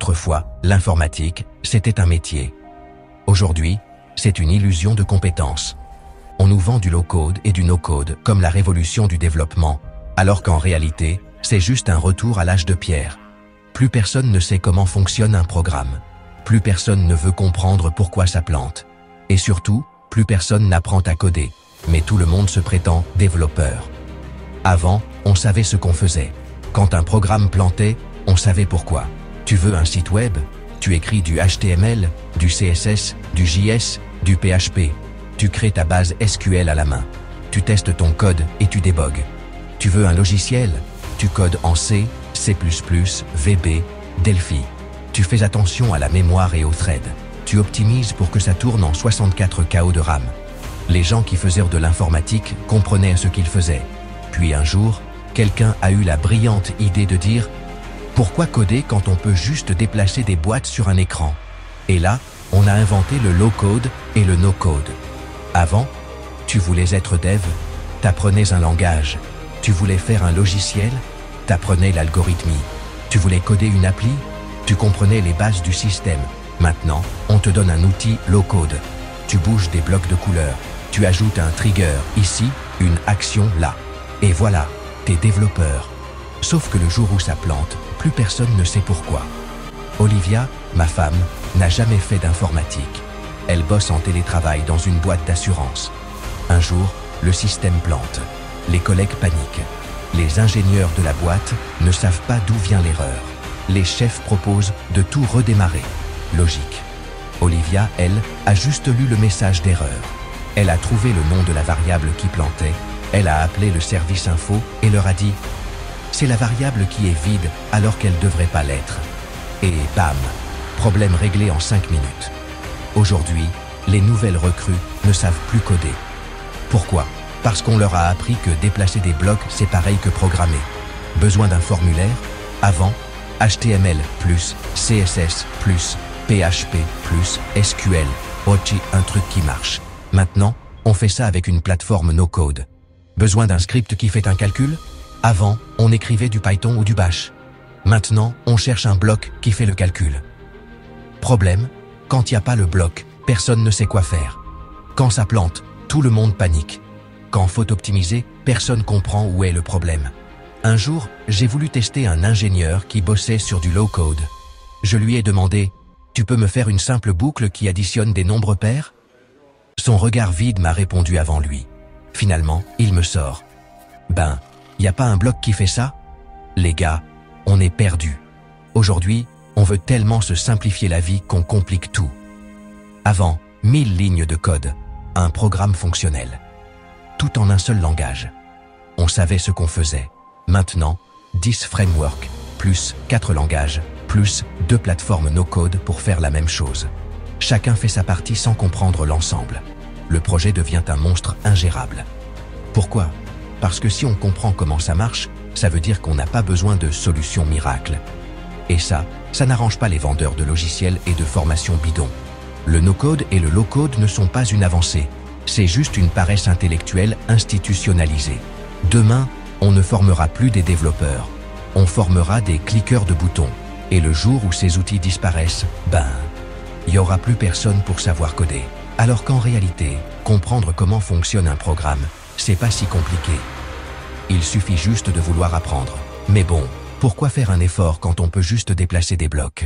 Autrefois, l'informatique, c'était un métier. Aujourd'hui, c'est une illusion de compétence. On nous vend du low-code et du no-code comme la révolution du développement, alors qu'en réalité, c'est juste un retour à l'âge de pierre. Plus personne ne sait comment fonctionne un programme. Plus personne ne veut comprendre pourquoi ça plante. Et surtout, plus personne n'apprend à coder. Mais tout le monde se prétend développeur. Avant, on savait ce qu'on faisait. Quand un programme plantait, on savait pourquoi. Tu veux un site web? Tu écris du HTML, du CSS, du JS, du PHP. Tu crées ta base SQL à la main. Tu testes ton code et tu débogues. Tu veux un logiciel? Tu codes en C, C++, VB, Delphi. Tu fais attention à la mémoire et aux threads. Tu optimises pour que ça tourne en 64 KO de RAM. Les gens qui faisaient de l'informatique comprenaient ce qu'ils faisaient. Puis un jour, quelqu'un a eu la brillante idée de dire « Pourquoi coder quand on peut juste déplacer des boîtes sur un écran ?» Et là, on a inventé le low-code et le no-code. Avant, tu voulais être dev, t'apprenais un langage. Tu voulais faire un logiciel, t'apprenais l'algorithmie. Tu voulais coder une appli, tu comprenais les bases du système. Maintenant, on te donne un outil low-code. Tu bouges des blocs de couleurs. Tu ajoutes un trigger ici, une action là. Et voilà, t'es développeur. Sauf que le jour où ça plante, plus personne ne sait pourquoi. Olivia, ma femme, n'a jamais fait d'informatique. Elle bosse en télétravail dans une boîte d'assurance. Un jour, le système plante. Les collègues paniquent. Les ingénieurs de la boîte ne savent pas d'où vient l'erreur. Les chefs proposent de tout redémarrer. Logique. Olivia, elle, a juste lu le message d'erreur. Elle a trouvé le nom de la variable qui plantait. Elle a appelé le service info et leur a dit « C'est la variable qui est vide alors qu'elle ne devrait pas l'être. » Et bam, problème réglé en 5 minutes. Aujourd'hui, les nouvelles recrues ne savent plus coder. Pourquoi? Parce qu'on leur a appris que déplacer des blocs, c'est pareil que programmer. Besoin d'un formulaire? Avant, HTML+, CSS+, PHP+, SQL, OCI, un truc qui marche. Maintenant, on fait ça avec une plateforme no-code. Besoin d'un script qui fait un calcul? Avant, on écrivait du Python ou du Bash. Maintenant, on cherche un bloc qui fait le calcul. Problème, quand il n'y a pas le bloc, personne ne sait quoi faire. Quand ça plante, tout le monde panique. Quand faut optimiser, personne comprend où est le problème. Un jour, j'ai voulu tester un ingénieur qui bossait sur du low-code. Je lui ai demandé « Tu peux me faire une simple boucle qui additionne des nombres pairs ?» Son regard vide m'a répondu avant lui. Finalement, il me sort « Ben, y a pas un bloc qui fait ça ?» Les gars, on est perdus. Aujourd'hui, on veut tellement se simplifier la vie qu'on complique tout. Avant, 1000 lignes de code, un programme fonctionnel. Tout en un seul langage. On savait ce qu'on faisait. Maintenant, 10 frameworks, plus 4 langages, plus 2 plateformes no-code pour faire la même chose. Chacun fait sa partie sans comprendre l'ensemble. Le projet devient un monstre ingérable. Pourquoi? Parce que si on comprend comment ça marche, ça veut dire qu'on n'a pas besoin de solutions miracles. Et ça n'arrange pas les vendeurs de logiciels et de formations bidons. Le no-code et le low-code ne sont pas une avancée. C'est juste une paresse intellectuelle institutionnalisée. Demain, on ne formera plus des développeurs. On formera des cliqueurs de boutons. Et le jour où ces outils disparaissent, ben, il n'y aura plus personne pour savoir coder. Alors qu'en réalité, comprendre comment fonctionne un programme, c'est pas si compliqué. Il suffit juste de vouloir apprendre. Mais bon, pourquoi faire un effort quand on peut juste déplacer des blocs ?